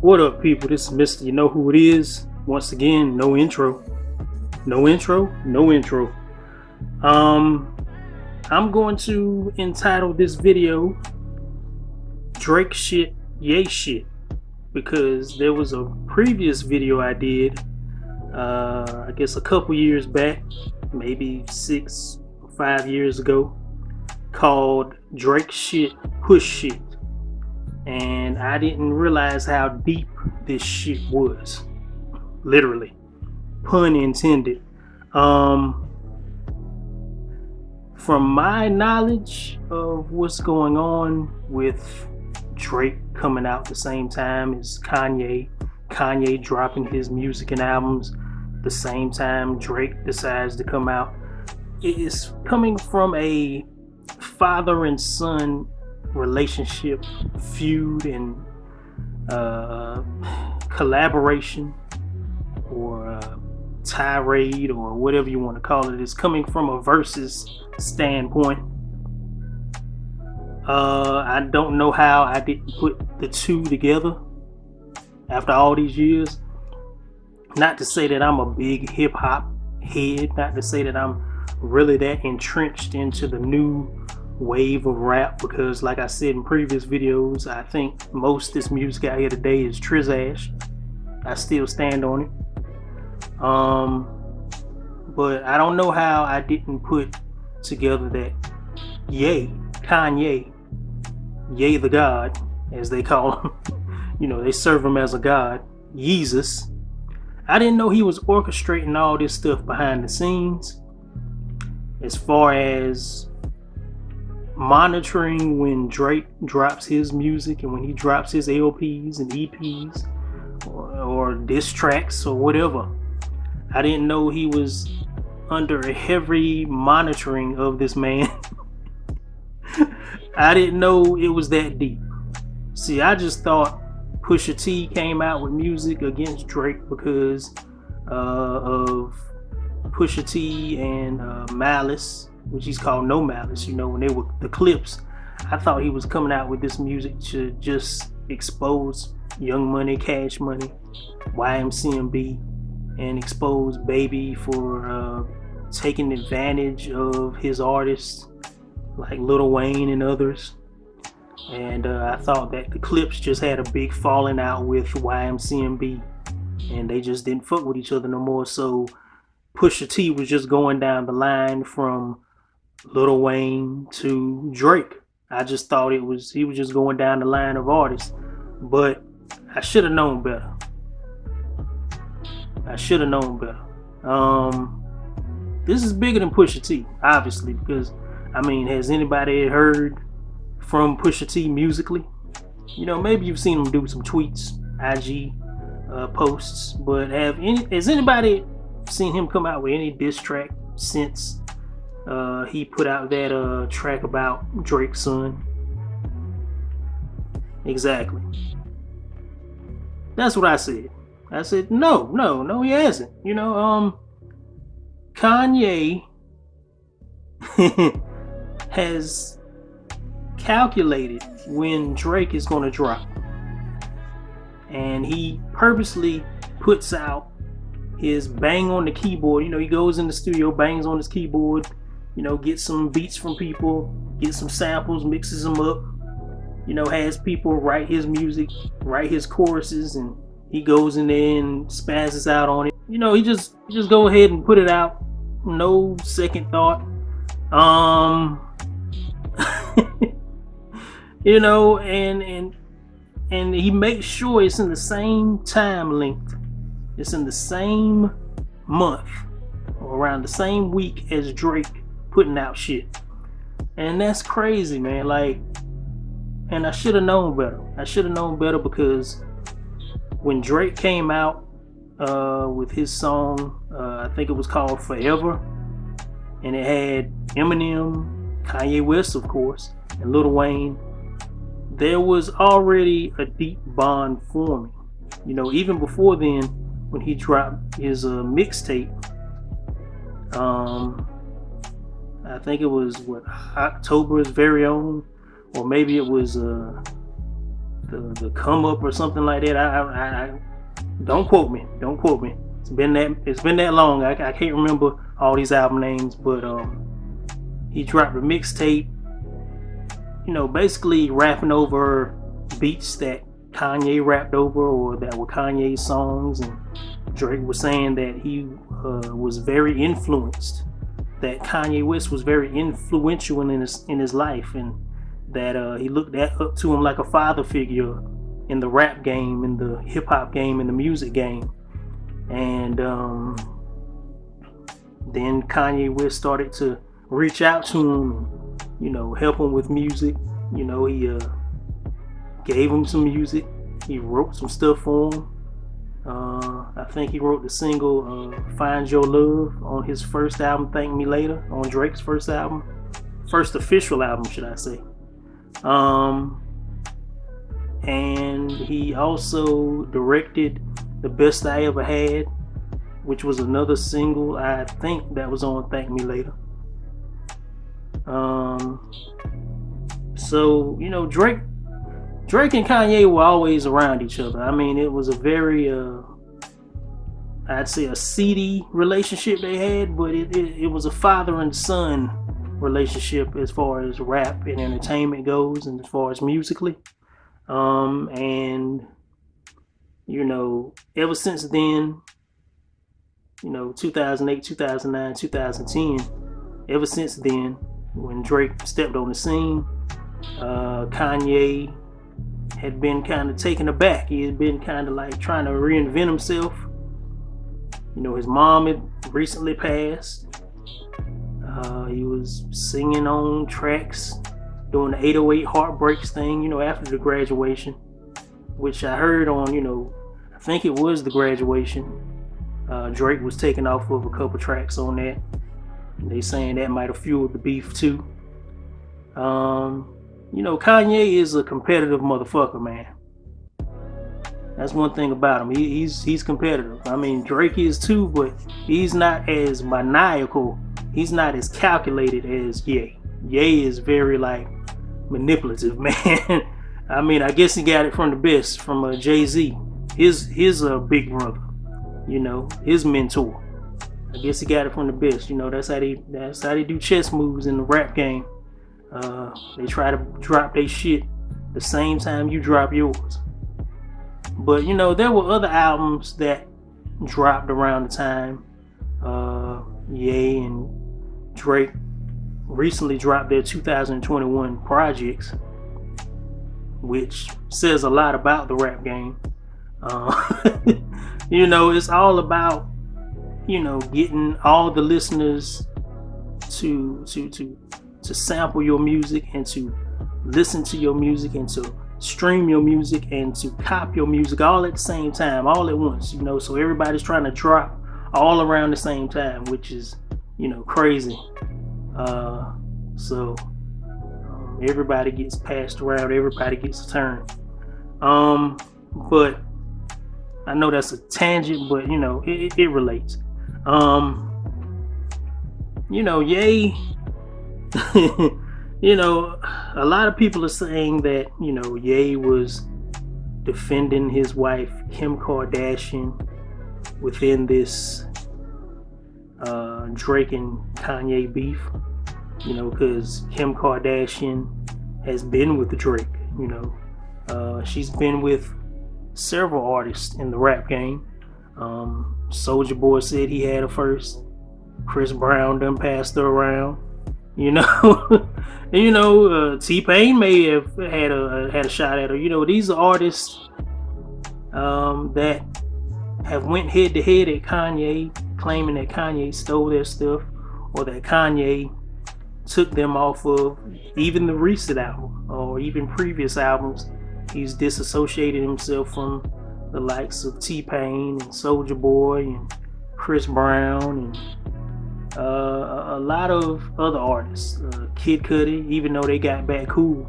What up, people? This is Mr. You Know Who It Is. Once again, no intro. No intro, no intro. I'm going to entitle this video Drake Shit, Yay Shit, because there was a previous video I did, I guess a couple years back, maybe 6 or 5 years ago, called Drake Shit, Push Shit. And I didn't realize how deep this shit was. Literally. Pun intended. From my knowledge of what's going on with Drake coming out the same time as Kanye dropping his music and albums the same time Drake decides to come out, it is coming from a father and son relationship, feud, and collaboration, or tirade, or whatever you want to call it. It's coming from a versus standpoint. I don't know how I didn't put the two together after all these years. Not to say that I'm a big hip-hop head, not to say that I'm really that entrenched into the new wave of rap, because like I said in previous videos, I think most of this music out here today is trizash. I still stand on it. But I don't know how I didn't put together that Kanye, Ye the God, as they call him. You know, they serve him as a god, Yeezus. I didn't know he was orchestrating all this stuff behind the scenes, as far as monitoring when Drake drops his music and when he drops his LPs and EPs or diss tracks or whatever. I didn't know he was under a heavy monitoring of this man. I didn't know it was that deep. See, I just thought Pusha T came out with music against Drake because of Pusha T and Malice, which he's called No Malice. You know, when they were the Clips, I thought he was coming out with this music to just expose Young Money, Cash Money, YMCMB, and expose Baby for taking advantage of his artists like Lil Wayne and others. And I thought that the Clips just had a big falling out with YMCMB, and they just didn't fuck with each other no more. So Pusha T was just going down the line from Lil Wayne to Drake. I just thought he was just going down the line of artists, but I should have known better. This is bigger than Pusha T, obviously, because I mean, has anybody heard from Pusha T musically? You know, maybe you've seen him do some tweets, IG posts, but has anybody seen him come out with any diss track since he put out that track about Drake's son? Exactly. That's what I said. I said no, he hasn't. You know, Kanye has calculated when Drake is going to drop, and he purposely puts out his bang on the keyboard. You know, he goes in the studio, bangs on his keyboard, you know, gets some beats from people, gets some samples, mixes them up, you know, has people write his music, write his choruses, and he goes in there and spazzes out on it. You know, he just go ahead and put it out, no second thought. You know, and he makes sure it's in the same time length, it's in the same month or around the same week as Drake putting out shit. And that's crazy, man. Like, and I should have known better. Because when Drake came out with his song, I think it was called Forever, and it had Eminem, Kanye West, of course, and Lil Wayne, there was already a deep bond forming. You know, even before then, when he dropped his mixtape, I think it was October's Very Own, or maybe it was the the come up or something like that. I don't quote me. Don't quote me. It's been that long. I can't remember all these album names, but he dropped a mixtape, basically rapping over beats that Kanye rapped over or that were Kanye's songs. And Drake was saying that he was very influenced, that Kanye West was very influential in his life, and that he looked up to him like a father figure in the rap game, in the hip hop game, in the music game. And then Kanye West started to reach out to him, help him with music. He gave him some music. He wrote some stuff for him. I think he wrote the single Find Your Love on his first album, Thank Me Later, on Drake's first album. First official album, should I say. And he also directed The Best I Ever Had, which was another single, I think, that was on Thank Me Later. So, Drake and Kanye were always around each other. I mean, it was a very, I'd say a seedy relationship they had, but it was a father and son relationship as far as rap and entertainment goes, and as far as musically. And, ever since then, 2008, 2009, 2010, ever since then, when Drake stepped on the scene, Kanye had been kind of taken aback. He had been kind of like trying to reinvent himself. His mom had recently passed. He was singing on tracks, doing the 808 Heartbreaks thing, after the graduation, which I heard on, I think it was the graduation. Drake was taking off of a couple tracks on that. They saying that might have fueled the beef too. Kanye is a competitive motherfucker, man. That's one thing about him. He's competitive. I mean, Drake is too, but he's not as maniacal. He's not as calculated as Ye. Ye is very manipulative, man. I mean, I guess he got it from the best, from Jay-Z, his big brother, his mentor. I guess he got it from the best. That's how they do chess moves in the rap game. They try to drop their shit the same time you drop yours. But there were other albums that dropped around the time. Ye and Drake recently dropped their 2021 projects, which says a lot about the rap game. It's all about getting all the listeners to sample your music and to listen to your music and to stream your music and to cop your music all at the same time, all at once. So everybody's trying to drop all around the same time, which is crazy. So everybody gets passed around, everybody gets a turn. But I know that's a tangent, but it relates. Ye, a lot of people are saying that Ye was defending his wife Kim Kardashian within this Drake and Kanye beef, because Kim Kardashian has been with Drake. She's been with several artists in the rap game. Soulja Boy said he had her first. Chris Brown done passed her around. T-Pain may have had a shot at her. These are artists that have went head to head at Kanye, claiming that Kanye stole their stuff, or that Kanye took them off of even the recent album or even previous albums. He's disassociated himself from the likes of T-Pain and Soulja Boy and Chris Brown and a lot of other artists. Kid Cudi, even though they got back cool,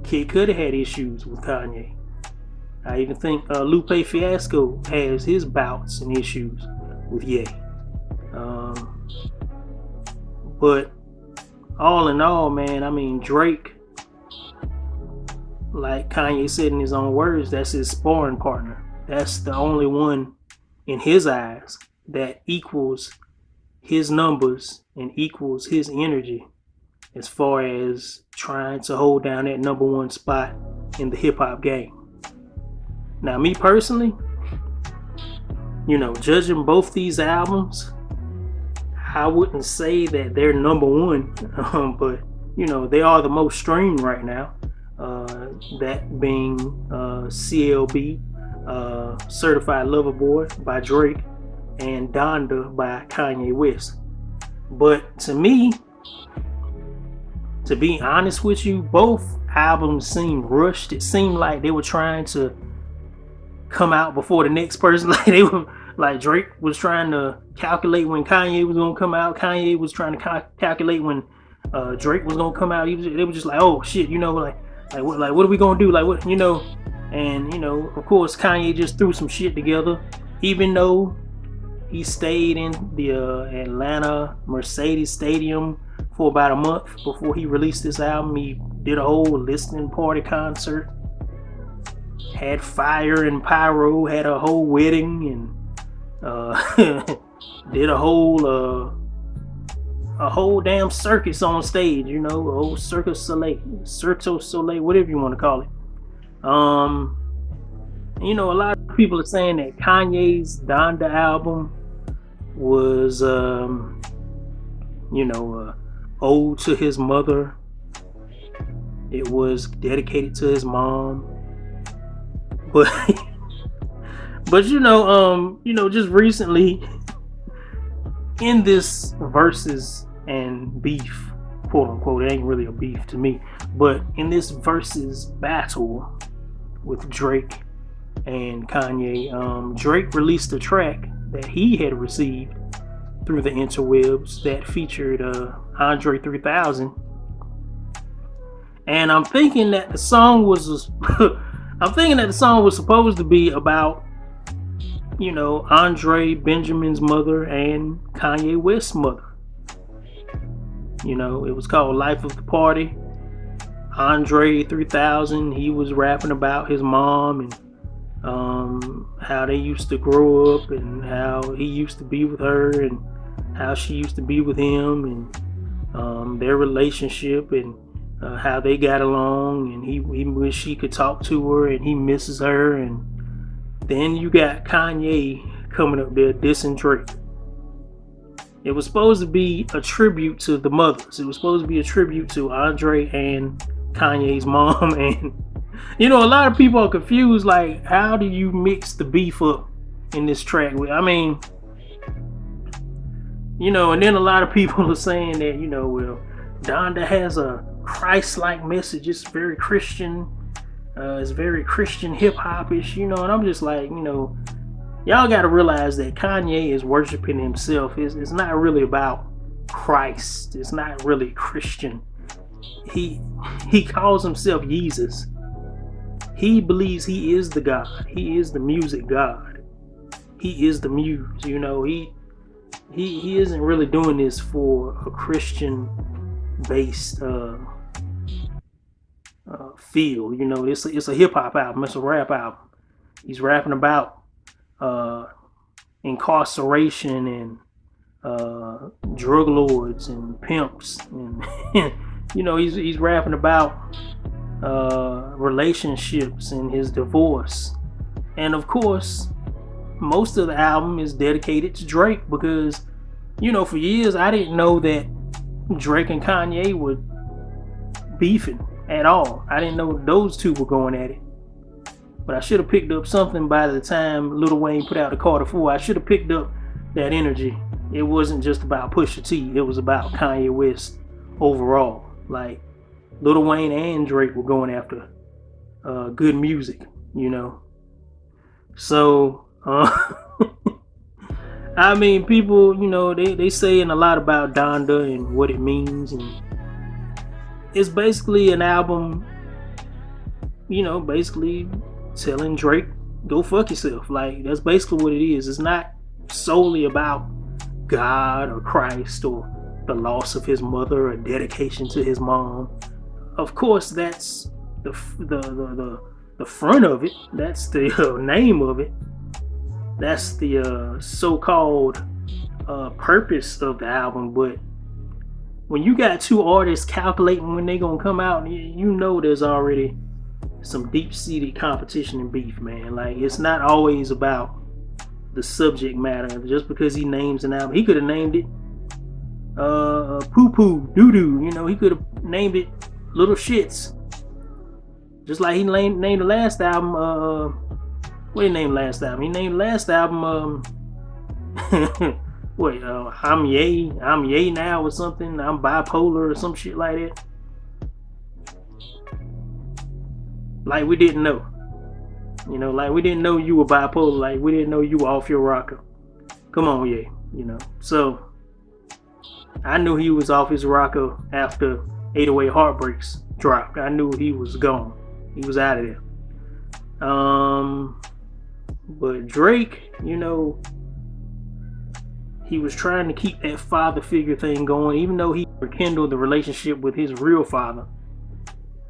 Kid Cudi had issues with Kanye. I even think Lupe Fiasco has his bouts and issues with Ye. But all in all, man, I mean, Drake, like Kanye said in his own words, that's his sparring partner. That's the only one in his eyes that equals his numbers and equals his energy as far as trying to hold down that number one spot in the hip hop game. Now, me personally, judging both these albums, I wouldn't say that they're number one, but they are the most streamed right now. That being CLB, Certified Lover Boy by Drake, and Donda by Kanye West. But to me, to be honest with you, both albums seemed rushed. It seemed like they were trying to come out before the next person. Like Drake was trying to calculate when Kanye was gonna come out. Kanye was trying to calculate when Drake was gonna come out. They were just like, oh shit, what are we gonna do? And of course Kanye just threw some shit together, even though he stayed in the Atlanta Mercedes Stadium for about a month before he released this album. He did a whole listening party concert, had fire and pyro, had a whole wedding, and did a whole damn circus on stage, a whole Cirque du Soleil, whatever you want to call it. A lot of people are saying that Kanye's Donda album was ode to his mother. It was dedicated to his mom. But just recently in this versus and beef, quote unquote, it ain't really a beef to me, but in this versus battle with Drake and Kanye, Drake released a track that he had received through the interwebs that featured Andre 3000, and I'm thinking that the song was supposed to be about Andre Benjamin's mother and Kanye West's mother. It was called Life of the Party. Andre 3000, he was rapping about his mom and how they used to grow up and how he used to be with her and how she used to be with him, and their relationship, and how they got along, and he wished he could talk to her and he misses her. And then you got Kanye coming up there dissing Drake. It was supposed to be a tribute to the mothers. It was supposed to be a tribute to Andre and Kanye's mom. And a lot of people are confused, like, how do you mix the beef up in this track? And then a lot of people are saying that, well, Donda has a Christ-like message. It's very Christian. It's very Christian hip-hop-ish, and I'm just like, y'all got to realize that Kanye is worshiping himself. It's not really about Christ. It's not really Christian. He calls himself Jesus. He believes he is the God. He is the music God. He is the muse. He isn't really doing this for a Christian-based feel. It's a hip hop album. It's a rap album. He's rapping about incarceration and drug lords and pimps, and he's rapping about relationships and his divorce. And of course, most of the album is dedicated to Drake because, for years I didn't know that Drake and Kanye were beefing at all. I didn't know those two were going at it. But I should have picked up something by the time Lil Wayne put out the Carter 4. I should have picked up that energy. It wasn't just about Pusha T. It was about Kanye West overall. Like, Lil Wayne and Drake were going after good music, So, people, they saying a lot about Donda and what it means, and it's basically an album, basically telling Drake, go fuck yourself. Like, that's basically what it is. It's not solely about God or Christ or the loss of his mother or dedication to his mom. Of course, that's the front of it. That's the name of it. That's the so-called purpose of the album. But when you got two artists calculating when they gonna come out, you know there's already some deep-seated competition and beef, man. Like, it's not always about the subject matter. Just because he names an album, he could have named it poo poo doo doo. You know, he could have named it Little Shits. Just like he named the last album. What did he name last album? He named last album. Wait, I'm Yay now or something. I'm bipolar or some shit like that. Like we didn't know. You know, like we didn't know you were bipolar. Like we didn't know you were off your rocker. Come on, yeah. You know. So I knew he was off his rocker after 808 Heartbreaks dropped. I knew he was gone. He was out of there. But Drake, you know, he was trying to keep that father figure thing going, even though he rekindled the relationship with his real father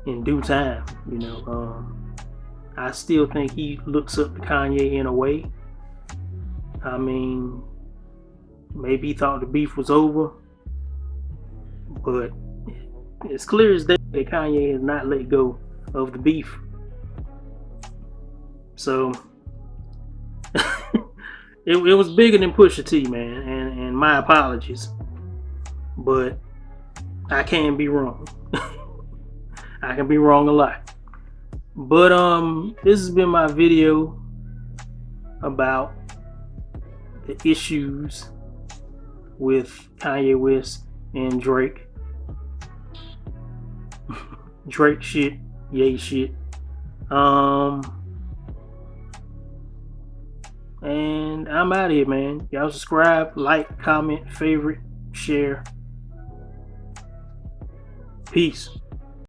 in due time. You know, I still think he looks up to Kanye in a way. I mean, maybe he thought the beef was over, but it's clear as day that Kanye has not let go of the beef. So it was bigger than Pusha T, man, and my apologies, but I can be wrong. I can be wrong a lot. But this has been my video about the issues with Kanye West and Drake. Drake shit, Ye shit. And I'm out of here, man. Y'all subscribe, like, comment, favorite, share. Peace.